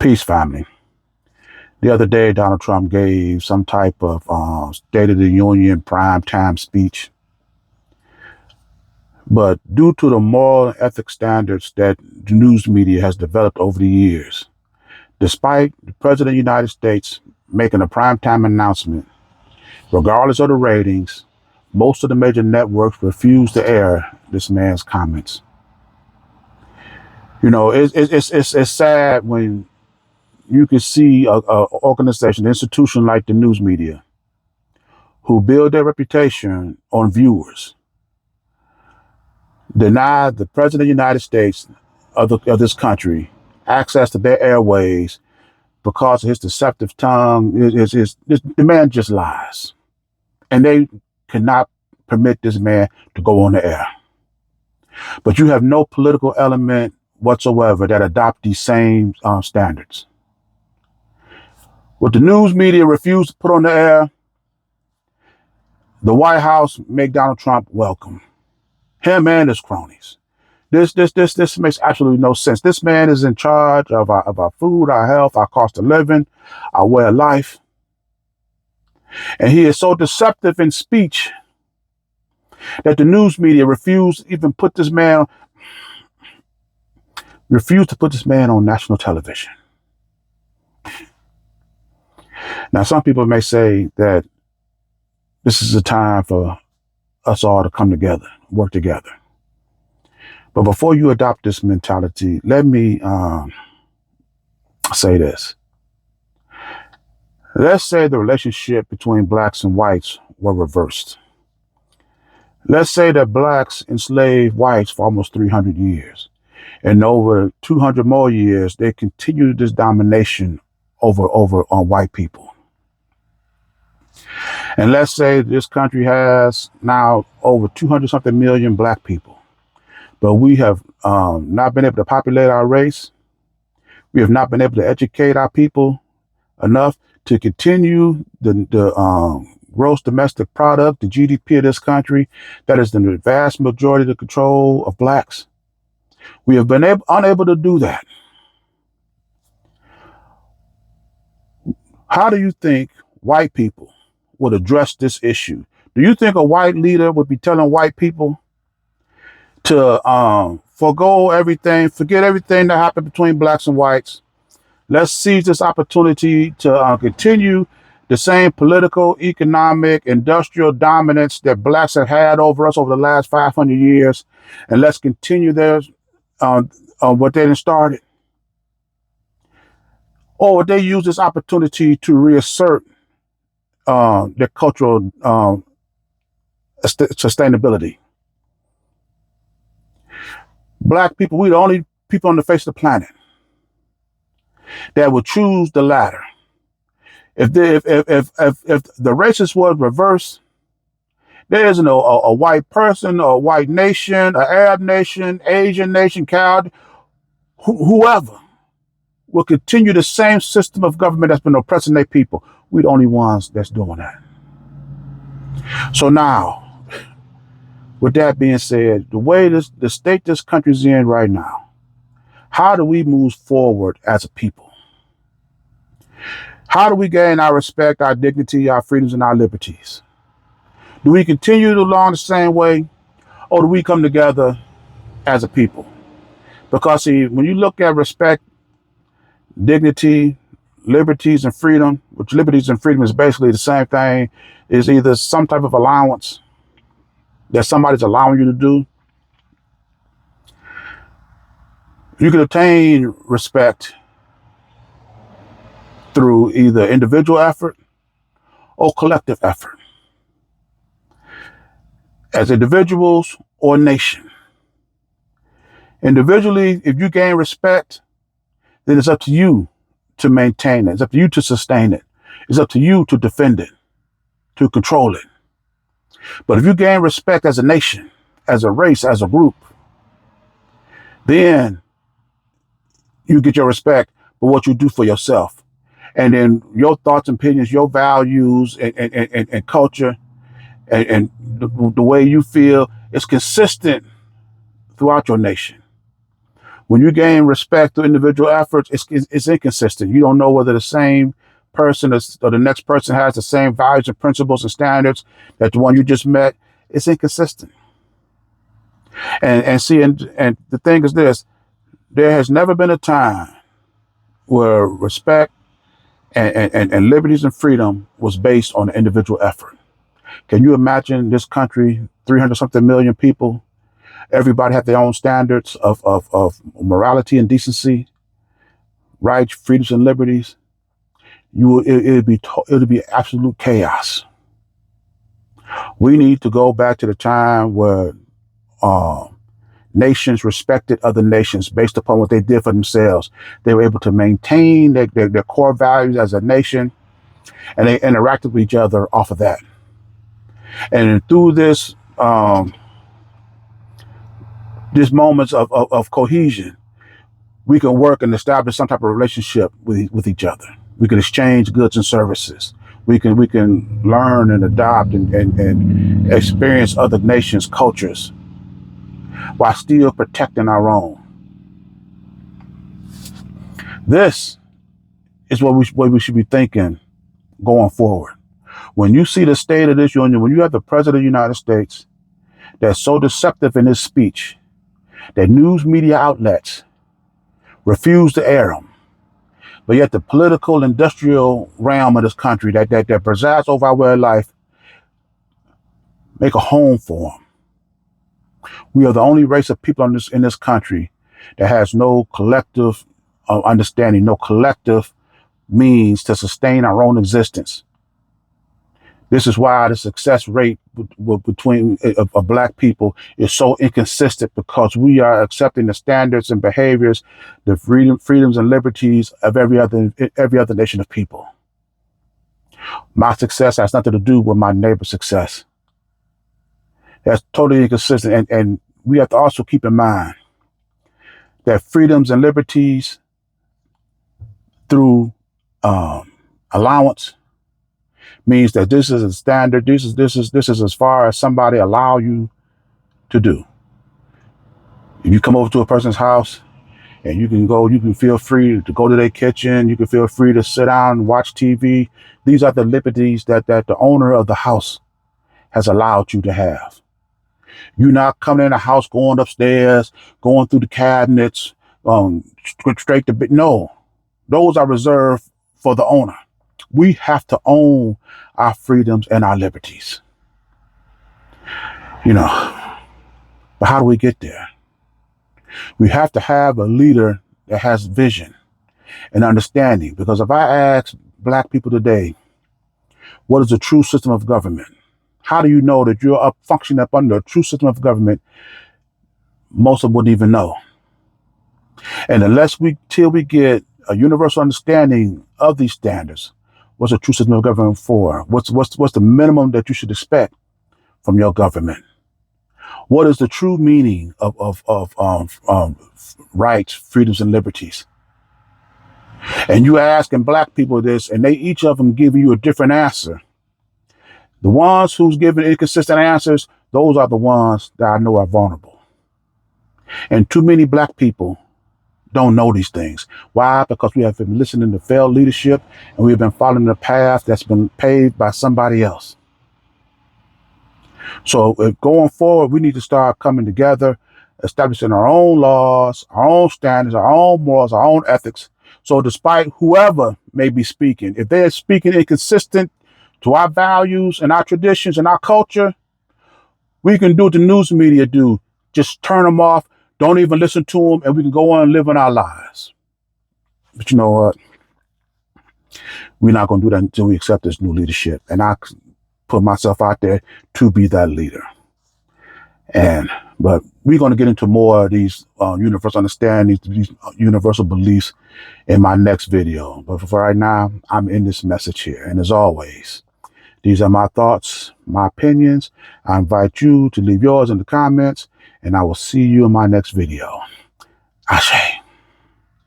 Peace, family. The other day, Donald Trump gave some type of State of the Union primetime speech. But due to the moral and ethics standards that the news media has developed over the years, despite the President of the United States making a primetime announcement, regardless of the ratings, most of the major networks refuse to air this man's comments. You know, it's sad when you can see a organization, an institution like the news media, who build their reputation on viewers, deny the President of the United States of this country access to their airways because of his deceptive tongue. The man just lies. And they cannot permit this man to go on the air. But you have no political element whatsoever that adopt these same standards. What the news media refused to put on the air, the White House make Donald Trump welcome. Him and his cronies. This makes absolutely no sense. This man is in charge of our food, our health, our cost of living, our way of life. And he is so deceptive in speech that the news media refused to put this man on national television. Now, some people may say that this is a time for us all to come together, work together. But before you adopt this mentality, let me say this. Let's say the relationship between blacks and whites were reversed. Let's say that blacks enslaved whites for almost 300 years. And over 200 more years, they continued this domination over on white people. And let's say this country has now over 200 something million black people. But we have not been able to populate our race. We have not been able to educate our people enough to continue the gross domestic product, the GDP of this country, that is the vast majority of the control of blacks. We have been unable to do that. How do you think white people would address this issue? Do you think a white leader would be telling white people to forego everything, forget everything that happened between blacks and whites? Let's seize this opportunity to continue the same political, economic, industrial dominance that blacks have had over us over the last 500 years. And let's continue theirs, what they started. Or would they use this opportunity to reassert their cultural sustainability? Black people, we're the only people on the face of the planet that would choose the latter. If the races was reversed, there isn't a white person or a white nation, an Arab nation, Asian nation, whoever will continue the same system of government that's been oppressing their people. We're the only ones that's doing that. So now, with that being said, the state this country's in right now, how do we move forward as a people? How do we gain our respect, our dignity, our freedoms, and our liberties? Do we continue along the same way, or do we come together as a people? Because see, when you look at respect, dignity, liberties, and freedom, which liberties and freedom is basically the same thing, is either some type of allowance that somebody's allowing you to do. You can obtain respect through either individual effort or collective effort. As individuals or nation. Individually, if you gain respect, then it's up to you to maintain it. It's up to you to sustain it. It's up to you to defend it, to control it. But if you gain respect as a nation, as a race, as a group, then you get your respect for what you do for yourself. And then your thoughts and opinions, your values and culture and the way you feel is consistent throughout your nation. When you gain respect through individual efforts, it's inconsistent. You don't know whether the same person or the next person has the same values and principles and standards that the one you just met. It's inconsistent. And see, and the thing is this: there has never been a time where respect and liberties and freedom was based on individual effort. Can you imagine this country, 300 something million people? Everybody had their own standards of morality and decency, rights, freedoms, and liberties. It'd be absolute chaos. We need to go back to the time where nations respected other nations based upon what they did for themselves. They were able to maintain their core values as a nation, and they interacted with each other off of that. And through this moments of cohesion, we can work and establish some type of relationship with each other. We can exchange goods and services. We can learn and adopt and experience other nations' cultures while still protecting our own. This is what we should be thinking going forward. When you see the state of this union, when you have the President of the United States that's so deceptive in his speech that news media outlets refuse to air them, but yet the political industrial realm of this country that presides over our way of life make a home for them. We are the only race of people in this country that has no collective understanding, no collective means to sustain our own existence. This is why the success rate between of Black people is so inconsistent, because we are accepting the standards and behaviors, the freedoms and liberties of every other nation of people. My success has nothing to do with my neighbor's success. That's totally inconsistent. And we have to also keep in mind that freedoms and liberties through allowance means that this is a standard. This is as far as somebody allow you to do. If you come over to a person's house and you can feel free to go to their kitchen. You can feel free to sit down and watch TV. These are the liberties that the owner of the house has allowed you to have. You're not coming in the house, going upstairs, going through the cabinets, straight to bed. No, those are reserved for the owner. We have to own our freedoms and our liberties. But how do we get there? We have to have a leader that has vision and understanding. Because if I ask Black people today, what is a true system of government? How do you know that you're functioning up under a true system of government? Most of them wouldn't even know. And till we get a universal understanding of these standards, what's a true system of government for? What's the minimum that you should expect from your government? What is the true meaning of rights, freedoms, and liberties? And you asking Black people this, and each of them giving you a different answer. The ones who's giving inconsistent answers, those are the ones that I know are vulnerable. And too many Black people don't know these things. Why? Because we have been listening to failed leadership, and we've been following the path that's been paved by somebody else. So going forward, we need to start coming together, establishing our own laws, our own standards, our own morals, our own ethics. So despite whoever may be speaking, if they're speaking inconsistent to our values and our traditions and our culture, we can do what the news media do. Just turn them off. Don't even listen to them, and we can go on and live in our lives. But you know what? We're not going to do that until we accept this new leadership. And I put myself out there to be that leader. But we're going to get into more of these universal understandings, these universal beliefs in my next video. But for right now, I'm in this message here. And as always, these are my thoughts, my opinions. I invite you to leave yours in the comments, and I will see you in my next video. Ashe.